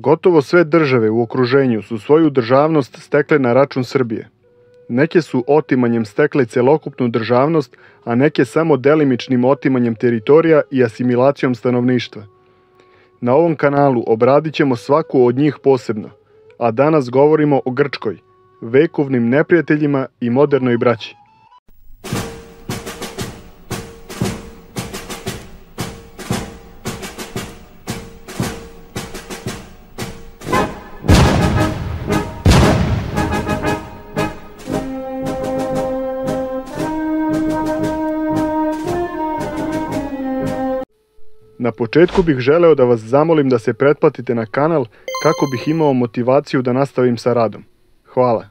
Gotovo sve države u okruženju su svoju državnost stekle na račun Srbije. Neke su otimanjem stekle celokupnu državnost, a neke samo delimičnim otimanjem teritorija i asimilacijom stanovništva. Na ovom kanalu obradit ćemo svaku od njih posebno, a danas govorimo o Grčkoj, vekovnim neprijateljima i modernoj braći. Na početku bih želeo da vas zamolim da se pretplatite na kanal kako bih imao motivaciju da nastavim sa radom. Hvala.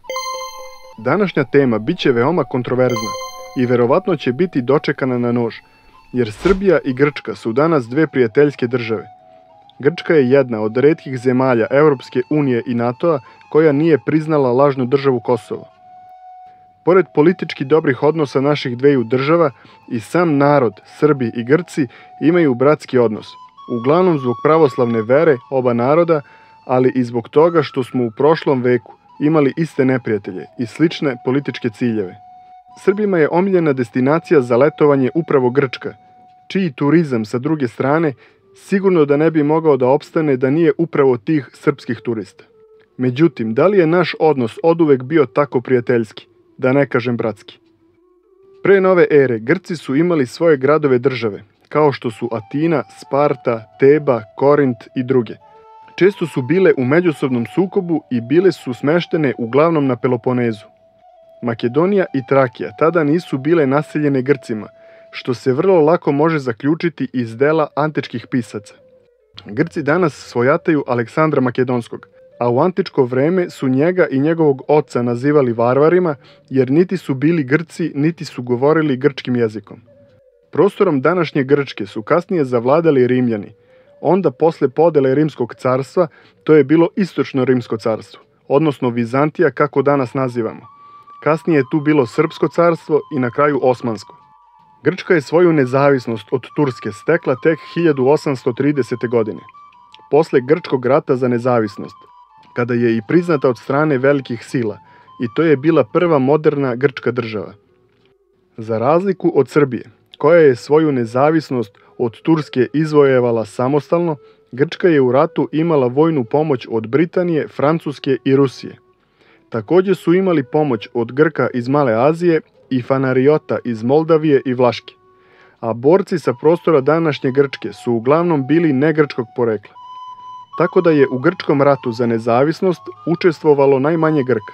Današnja tema bit će veoma kontroverzna i verovatno će biti dočekana na nož, jer Srbija i Grčka su danas dve prijateljske države. Grčka je jedna od retkih zemalja Europske unije i NATO-a koja nije priznala lažnu državu Kosovo. Pored politički dobrih odnosa naših dveju država, i sam narod, Srbi i Grci, imaju bratski odnos, uglavnom zbog pravoslavne vere oba naroda, ali i zbog toga što smo u prošlom veku imali iste neprijatelje i slične političke ciljeve. Srbima je omiljena destinacija za letovanje upravo Grčka, čiji turizam sa druge strane sigurno da ne bi mogao da opstane da nije upravo tih srpskih turista. Međutim, da li je naš odnos oduvek bio tako prijateljski, da ne kažem bratski? Pre nove ere Grci su imali svoje gradove države, kao što su Atina, Sparta, Teba, Korint i druge. Često su bile u međusobnom sukobu i bile su smeštene uglavnom na Peloponezu. Makedonija i Trakija tada nisu bile naseljene Grcima, što se vrlo lako može zaključiti iz dela antičkih pisaca. Grci danas svojataju Aleksandra Makedonskog, a u antičko vreme su njega i njegovog oca nazivali varvarima, jer niti su bili Grci, niti su govorili grčkim jezikom. Prostorom današnje Grčke su kasnije zavladali Rimljani. Onda posle podele Rimskog carstva to je bilo Istočno Rimsko carstvo, odnosno Vizantija kako danas nazivamo. Kasnije je tu bilo Srpsko carstvo i na kraju Osmansko. Grčka je svoju nezavisnost od Turske stekla tek 1830. godine, posle Grčkog rata za nezavisnost, kada je i priznata od strane velikih sila, i to je bila prva moderna grčka država. Za razliku od Srbije, koja je svoju nezavisnost od Turske izvojevala samostalno, Grčka je u ratu imala vojnu pomoć od Britanije, Francuske i Rusije. Također su imali pomoć od Grka iz Male Azije i Fanariota iz Moldavije i Vlaške. A borci sa prostora današnje Grčke su uglavnom bili negrčkog porekla. Tako da je u Grčkom ratu za nezavisnost učestvovalo najmanje Grka.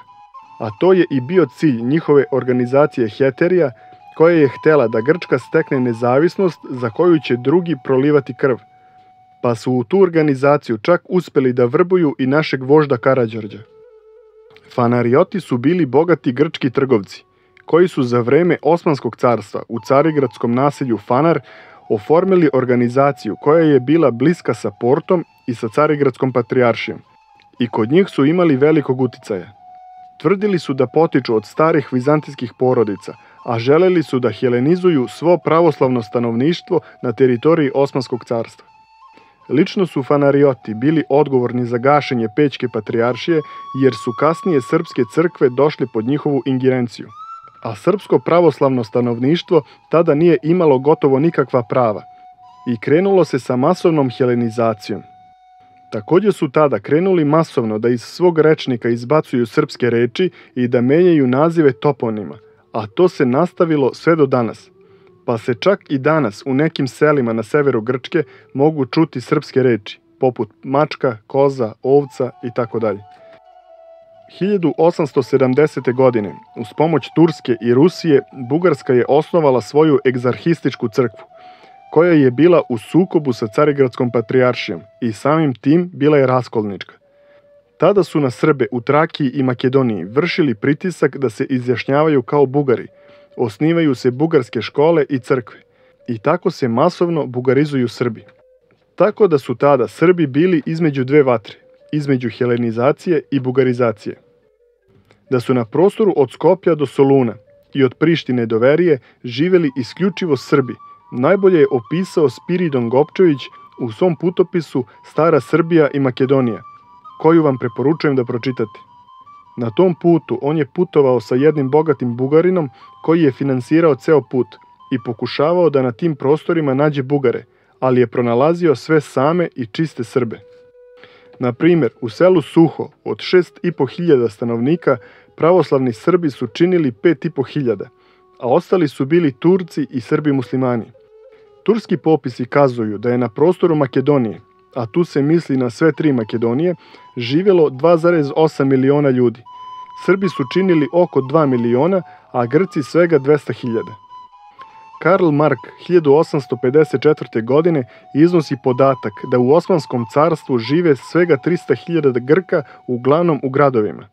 A to je i bio cilj njihove organizacije Heterija, koja je htela da Grčka stekne nezavisnost za koju će drugi prolivati krv. Pa su u tu organizaciju čak uspeli da vrbuju i našeg vožda Karađorđa. Fanarioti su bili bogati grčki trgovci, koji su za vreme Osmanskog carstva u carigradskom naselju Fanar oformili organizaciju koja je bila bliska sa portom i sa carigradskom patrijaršijom, i kod njih su imali velikog uticaja. Tvrdili su da potiču od starih vizantijskih porodica, a želeli su da helenizuju svo pravoslavno stanovništvo na teritoriji Osmanskog carstva. Lično su Fanarioti bili odgovorni za gašenje Pećke patrijaršije, jer su kasnije srpske crkve došle pod njihovu ingerenciju. A srpsko pravoslavno stanovništvo tada nije imalo gotovo nikakva prava i krenulo se sa masovnom helenizacijom. Također su tada krenuli masovno da iz svog rečnika izbacuju srpske reči i da menjaju nazive toponima, a to se nastavilo sve do danas. Pa se čak i danas u nekim selima na severu Grčke mogu čuti srpske reči, poput mačka, koza, ovca itd. 1870. godine, uz pomoć Turske i Rusije, Bugarska je osnovala svoju egzarhističku crkvu, koja je bila u sukobu sa carigradskom patrijaršijom i samim tim bila je raskolnička. Tada su na Srbe u Trakiji i Makedoniji vršili pritisak da se izjašnjavaju kao Bugari, osnivaju se bugarske škole i crkve i tako se masovno bugarizuju Srbi. Tako da su tada Srbi bili između dve vatre, između helenizacije i bugarizacije. Da su na prostoru od Skoplja do Soluna i od Prištine do Verije živeli isključivo Srbi, najbolje je opisao Spiridon Gopčević u svom putopisu Stara Srbija i Makedonija, koju vam preporučujem da pročitate. Na tom putu on je putovao sa jednim bogatim Bugarinom koji je finansirao ceo put i pokušavao da na tim prostorima nađe Bugare, ali je pronalazio sve same i čiste Srbe. Na primjer, u selu Suho od 6.500 stanovnika pravoslavni Srbi su činili 5.500, a ostali su bili Turci i Srbi muslimani. Turski popisi kazuju da je na prostoru Makedonije, a tu se misli na sve 3 Makedonije, živjelo 2,8 miliona ljudi. Srbi su činili oko 2 miliona, a Grci svega 200.000. Karl Mark 1854. godine iznosi podatak da u Osmanskom carstvu žive svega 300.000 Grka, uglavnom u gradovima,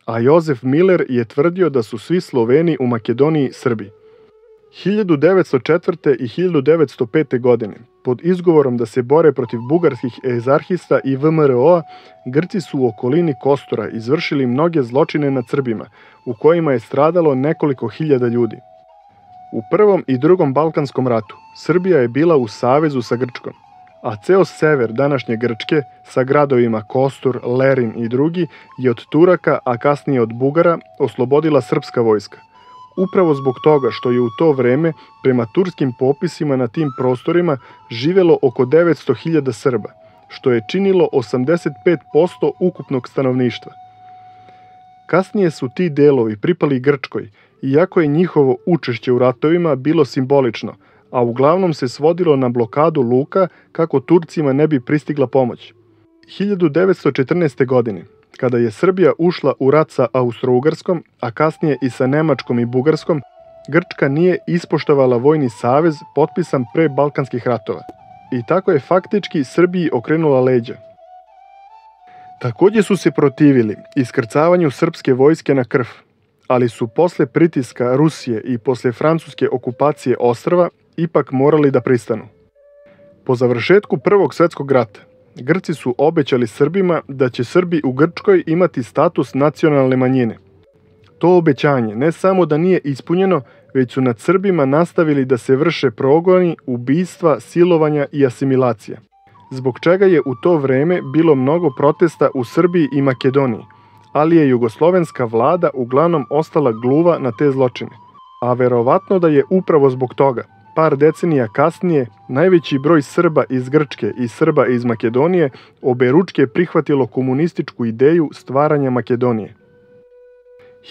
a Jozef Miller je tvrdio da su svi Sloveni u Makedoniji Srbi. 1904. i 1905. godine, pod izgovorom da se bore protiv bugarskih egzarhista i VMRO-a, Grci su u okolini Kostora izvršili mnoge zločine nad Srbima, u kojima je stradalo nekoliko hiljada ljudi. U Prvom i Drugom Balkanskom ratu Srbija je bila u savezu sa Grčkom, a ceo sever današnje Grčke sa gradovima Kostur, Lerin i drugi je od Turaka, a kasnije od Bugara, oslobodila srpska vojska. Upravo zbog toga što je u to vreme, prema turskim popisima na tim prostorima, živjelo oko 900.000 Srba, što je činilo 85% ukupnog stanovništva. Kasnije su ti delovi pripali Grčkoj, iako je njihovo učešće u ratovima bilo simbolično, a uglavnom se svodilo na blokadu luka kako Turcima ne bi pristigla pomoć. 1914. godine, kada je Srbija ušla u rat sa Austro-Ugarskom, a kasnije i sa Nemačkom i Bugarskom, Grčka nije ispoštovala vojni savez potpisan pre Balkanskih ratova. I tako je faktički Srbiji okrenula leđa. Također su se protivili iskrcavanju srpske vojske na krv, ali su posle pritiska Rusije i posle francuske okupacije ostrva ipak morali da pristanu. Po završetku Prvog svjetskog rata, Grci su obećali Srbima da će Srbi u Grčkoj imati status nacionalne manjine. To obećanje ne samo da nije ispunjeno, već su nad Srbima nastavili da se vrše progoni, ubistva, silovanja i asimilacija. Zbog čega je u to vreme bilo mnogo protesta u Srbiji i Makedoniji, ali je jugoslovenska vlada uglavnom ostala gluva na te zločine. A verovatno da je upravo zbog toga, par decenija kasnije, najveći broj Srba iz Grčke i Srba iz Makedonije oberučke prihvatilo komunističku ideju stvaranja Makedonije.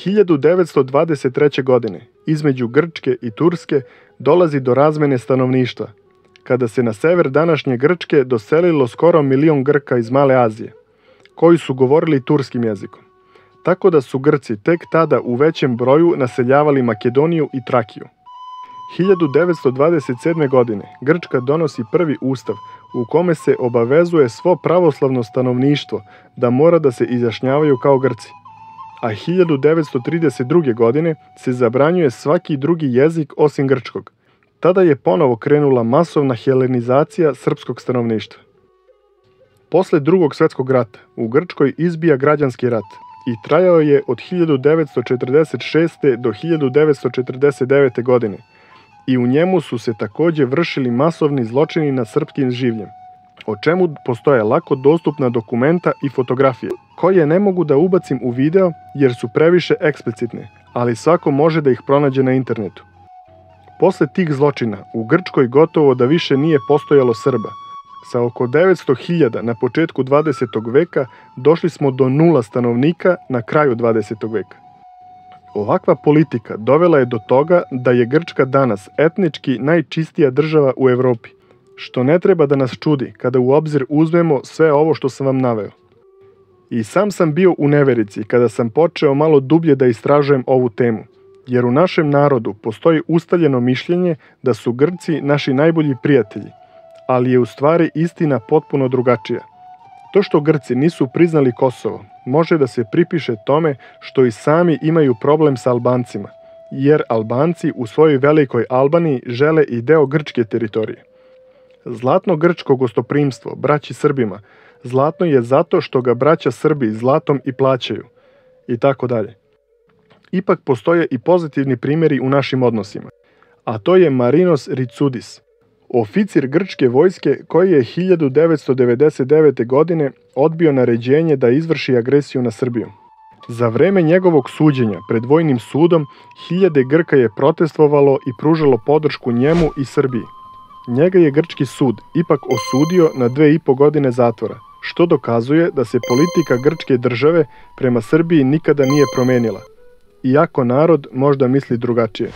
1923. godine, između Grčke i Turske, dolazi do razmene stanovništva, kada se na sever današnje Grčke doselilo skoro 1 milion Grka iz Male Azije, koji su govorili turskim jezikom. Tako da su Grci tek tada u većem broju naseljavali Makedoniju i Trakiju. 1927. godine Grčka donosi prvi ustav u kome se obavezuje svo pravoslavno stanovništvo da mora da se izjašnjavaju kao Grci, a 1932. godine se zabranjuje svaki drugi jezik osim grčkog. Tada je ponovo krenula masovna helenizacija srpskog stanovništva. Posle Drugog svjetskog rata u Grčkoj izbija građanski rat i trajao je od 1946. do 1949. godine i u njemu su se također vršili masovni zločini nad srpskim življem, o čemu postoje lako dostupna dokumenta i fotografije, koje ne mogu da ubacim u video jer su previše eksplicitne, ali svako može da ih pronađe na internetu. Posle tih zločina u Grčkoj gotovo da više nije postojalo Srba. Sa oko 900.000 na početku 20. veka došli smo do 0 stanovnika na kraju 20. veka. Ovakva politika dovela je do toga da je Grčka danas etnički najčistija država u Evropi, što ne treba da nas čudi kada u obzir uzmemo sve ovo što sam vam naveo. I sam sam bio u neverici kada sam počeo malo dublje da istražujem ovu temu, jer u našem narodu postoji ustaljeno mišljenje da su Grci naši najbolji prijatelji, ali je u stvari istina potpuno drugačija. To što Grci nisu priznali Kosovo može da se pripiše tome što i sami imaju problem sa Albancima, jer Albanci u svojoj velikoj Albaniji žele i deo grčke teritorije. Zlatno grčko gostoprimstvo braći Srbima zlatno je zato što ga braća Srbi zlatom i plaćaju, i tako dalje. Ipak postoje i pozitivni primjeri u našim odnosima, a to je Marinos Ritsudis. Oficir grčke vojske koji je 1999. godine odbio naređenje da izvrši agresiju na Srbiju. Za vreme njegovog suđenja pred vojnim sudom, hiljade Grka je protestvovalo i pružalo podršku njemu i Srbiji. Njega je grčki sud ipak osudio na 2,5 godine zatvora, što dokazuje da se politika grčke države prema Srbiji nikada nije promenila, iako narod možda misli drugačije.